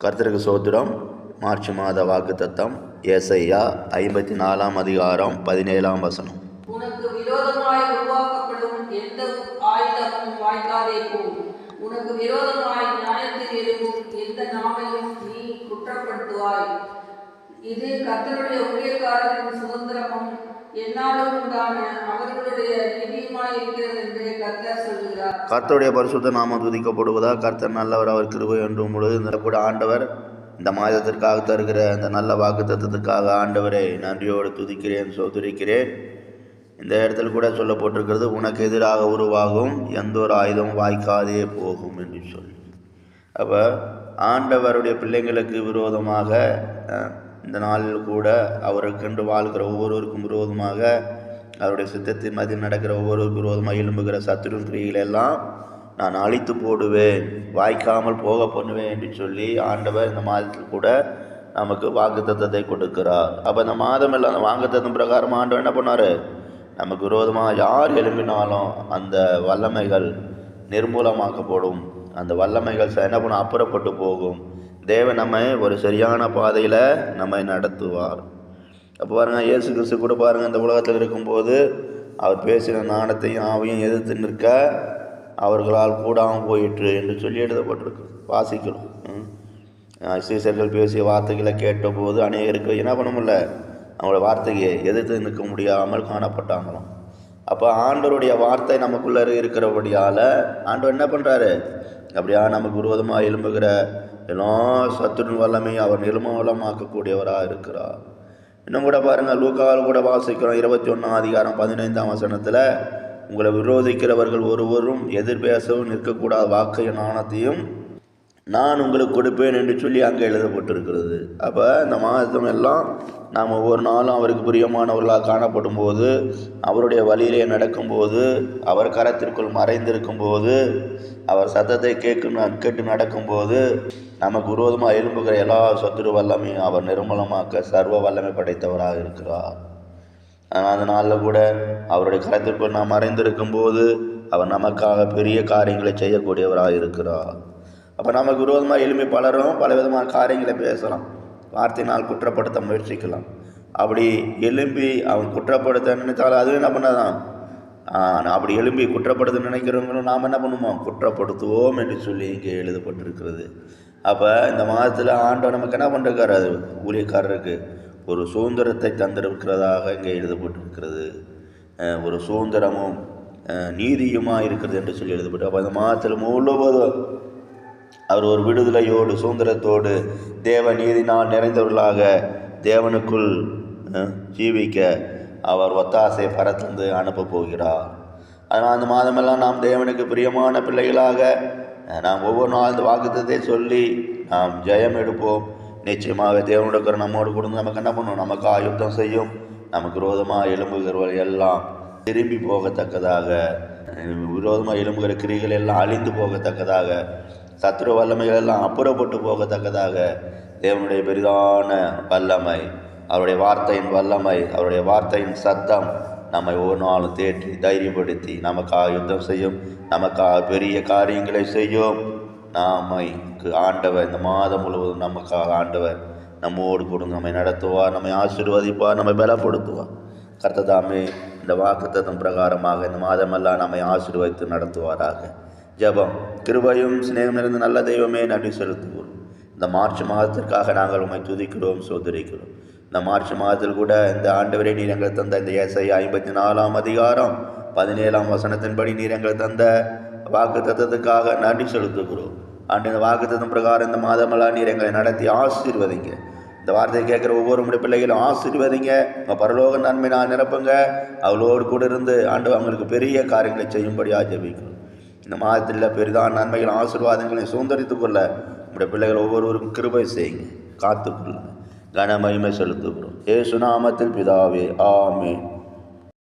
கர்த்தருக்கு சோத்திரம். மார்ச் மாத வாக்குத்தத்தம் ஏசாயா 54 அதிகாரம் 17 வசனம். உனக்கு விரோதமாய் உருவாக்கப்படும் எந்த ஆயுதமும் வாய்க்காதே போகும். உனக்கு விரோதமாய் நியாயத்தில் எழும்பும் எந்த நாமையும் நீ குற்றப்படுத்துவாய். இது கர்த்தருடைய ஊழியக்காரரின் சுதந்திரமும் என்னாலும் உண்டான அவர்களுடைய நீதியுமாய் இருக்கிறது என்று கர்த்தர் சொல்கிறார். கர்த்தருடைய பரிசுத்த நாமம் துதிக்கப்படுவதா. கர்த்தர் நல்லவர், அவர் கிருபை என்றும் பொழுது. இந்த கூட ஆண்டவர் இந்த மாதத்திற்காக தருகிற இந்த நல்ல வாக்குத்தத்தத்துக்காக ஆண்டவரை நன்றியோடு துதிக்கிறேன், சோதரிக்கிறேன். இந்த இடத்துல கூட சொல்லப்பட்டிருக்கிறது, உனக்கு எதிராக உருவாகும் எந்த ஒரு ஆயுதமும் வாய்க்காதே போகும் என்று சொல்லி. அப்போ ஆண்டவருடைய பிள்ளைங்களுக்கு விரோதமாக இந்த நாளில் கூட அவருக்கென்று வாழ்கிற ஒவ்வொருவருக்கும் விரோதமாக, அவருடைய சித்தத்தின் மத்தியில் நடக்கிற ஒவ்வொருவருக்கும் விரோதமாக எழும்புகிற சத்துரு கிரியைகளெல்லாம் நான் அழித்து போடுவேன், வாய்க்காமல் போக பண்ணுவேன் என்று சொல்லி ஆண்டவர் இந்த மாதத்தில் கூட நமக்கு வாக்குத்தத்தத்தை கொடுக்கிறார். அப்போ இந்த மாதம் எல்லாம் அந்த வாக்குத்தத்தம் பிரகாரம் ஆண்டவர் என்ன பண்ணார்? நமக்கு விரோதமாக யார் எழும்பினாலும் அந்த வல்லமைகள் நிர்மூலமாக்கப்படும். அந்த வல்லமைகள் என்ன பண்ண அப்புறப்பட்டு போகும். தேவன் நம்மை ஒரு சரியான பாதையில் நம்மை நடத்துவார். அப்போ பாருங்கள், இயேசு கிறிஸ்து கூட பாருங்கள், இந்த உலகத்தில் இருக்கும்போது அவர் பேசின நாணத்தையும் ஆவையும் எதிர்த்து நிற்க அவர்களால் கூடாமல் போயிற்று என்று சொல்லி எழுதப்பட்டிருக்கு. வாசிக்கிறோம். சீசர்கள் பேசிய வார்த்தைகளை கேட்டபோது அநேகருக்கு என்ன பண்ண முடியல, அவங்களோட வார்த்தையை எதிர்த்து நிற்க முடியாமல் காணப்பட்டாங்களாம். அப்போ ஆண்டவருடைய வார்த்தை நமக்குள்ளே இருக்கிறபடியால் ஆண்டவர் என்ன பண்ணுறாரு? அப்படியா நமக்கு விரோதமாக எழும்புகிற எல்லா சத்துருவின் வல்லமையும் அவர் நிர்மூலமாக்கக்கூடியவராக இருக்கிறார். இன்னும் கூட பாருங்கள், லூக்காவில் கூட வாசிக்கிறோம் 21 அதிகாரம் 15 வசனத்தில், உங்களை விரோதிக்கிறவர்கள் ஒருவரும் எதிர்பேசவும் நிற்கக்கூடாத வாக்கையும் நாணத்தையும் நான் உங்களுக்கு கொடுப்பேன் என்று சொல்லி அங்கே எழுதப்பட்டிருக்கிறது. அப்போ இந்த மாதம் எல்லாம் நாம் ஒவ்வொரு நாளும் அவருக்கு பிரியமானவர்களாக காணப்படும் போது, அவருடைய வழியிலே நடக்கும்போது, அவர் கரத்திற்குள் மறைந்திருக்கும்போது, அவர் சத்தத்தை கேட்டு நடக்கும்போது, நமக்கு விரோதமாக எழும்புகிற எல்லா சத்துரு வல்லமையும் அவர் நிர்மூலமாக்க சர்வ வல்லமை படைத்தவராக இருக்கிறார். அந்த நாளில் கூட அவருடைய கரத்திற்குள் நாம் மறைந்திருக்கும் போது அவர் நமக்காக பெரிய காரியங்களை செய்யக்கூடியவராக இருக்கிறார். அப்போ நமக்கு விரோதமாக எழும்பி பலரும் பலவிதமான காரியங்களை பேசலாம், வார்த்தையினால் குற்றப்படுத்த முயற்சிக்கலாம். அப்படி எழும்பி அவன் குற்றப்படுத்த நினைத்தாலும் அதுவும் என்ன பண்ணாதான், அப்படி எழும்பி குற்றப்படுத்த நினைக்கிறவங்களும் நாம் என்ன பண்ணுவோம்? குற்றப்படுத்துவோம் என்று சொல்லி இங்கே எழுதப்பட்டிருக்கிறது. அப்போ இந்த மாதத்தில் ஆண்டவர் நமக்கு என்ன பண்ணிருக்காரு? அது ஊழியக்காரருக்கு ஒரு சுதந்திரத்தை தந்திருக்கிறதாக இங்கே எழுதப்பட்டிருக்கிறது. ஒரு சுதந்திரமும் நீதியுமாக இருக்கிறது என்று சொல்லி எழுதப்பட்டு, அப்போ இந்த மாதத்தில் முழுவதும் அவர் ஒரு விடுதலையோடு சுதந்திரத்தோடு தேவ நீதினால் நிறைந்தவர்களாக தேவனுக்குள் ஜீவிக்க அவர் ஒத்தாசை பரத்தந்து அனுப்ப போகிறார். அதனால் அந்த மாதமெல்லாம் நாம் தேவனுக்கு பிரியமான பிள்ளைகளாக நாம் ஒவ்வொரு நாள் இந்த வாக்குத்தத்தை சொல்லி நாம் ஜெயம் எடுப்போம். நிச்சயமாக தேவனுடைய நம்மோடு கொடுத்து நமக்கு என்ன பண்ணுவோம்? நமக்கு ஆயுத்தம் செய்யும். நமக்கு விரோதமாக எழும்புகிறவர்கள் எல்லாம் திரும்பி போகத்தக்கதாக, விரோதமாக எழும்புகிற கிரிகள் எல்லாம் அழிந்து போகத்தக்கதாக, சத்துரு வல்லமைகள் எல்லாம் அப்புறப்பட்டு போகத்தக்கதாக தேவனுடைய பெரிதான வல்லமை, அவருடைய வார்த்தையின் வல்லமை, அவருடைய வார்த்தையின் சத்தம் நம்மை ஒவ்வொரு நாளும் தேற்றி தைரியப்படுத்தி நமக்காக யுத்தம் செய்யும், நமக்காக பெரிய காரியங்களை செய்யும். நமக்கு ஆண்டவர் இந்த மாதம் முழுவதும் நமக்காக ஆண்டவர் நம்மோடு கூட நம்மை நடத்துவார், நம்மை ஆசீர்வதிப்பார், நம்மை பலப்படுத்துவார். கர்த்ததாமே இந்த வாக்குத்தத்தம் பிரகாரமாக இந்த மாதமெல்லாம் நம்மை ஆசீர்வதித்து நடத்துவாராக. ஜெபம். கிருபையும் சிநேகம் நிறைந்த நல்ல தெய்வமே, நன்றி செலுத்துவோம். இந்த மார்ச் மாதத்திற்காக நாங்கள் உம்மை துதிக்கிறோம், சோதரிக்கிறோம். இந்த மார்ச் மாதத்தில் கூட இந்த ஆண்டவரே நீர் எங்களுக்கு தந்த இந்த ஏசாயா 54 அதிகாரம் 17 வசனத்தின்படி நீர் எங்களுக்கு தந்த வாக்குத்தத்தத்துக்காக நன்றி செலுத்துகிறோம். ஆண்டு இந்த வாக்குத்தத்தம் பிரகாரம் இந்த மாதமெல்லாம் நீர் எங்களை நடத்தி ஆசீர்வதிங்க. இந்த வார்த்தையை கேட்குற ஒவ்வொரு பிள்ளைகளும் ஆசீர்வதிங்க. உங்கள் பரலோக நன்மை நான் நிரப்புங்க. அவளோடு கூட இருந்து ஆண்டு அவங்களுக்கு பெரிய காரியங்களை செய்யும்படியாக ஜெபிக்கிறோம். இந்த மாதத்தில் பெரிதான நன்மைகள் ஆசீர்வாதங்களை சுதந்திரித்துக் கொள்ள நம்முடைய பிள்ளைகள் ஒவ்வொருவருக்கும் கிருபை செய்யுங்க, காத்துக்கொள்ளுங்க. கன மகிமை செலுத்துகிறோம். இயேசு நாமத்தில் பிதாவே, ஆமென்.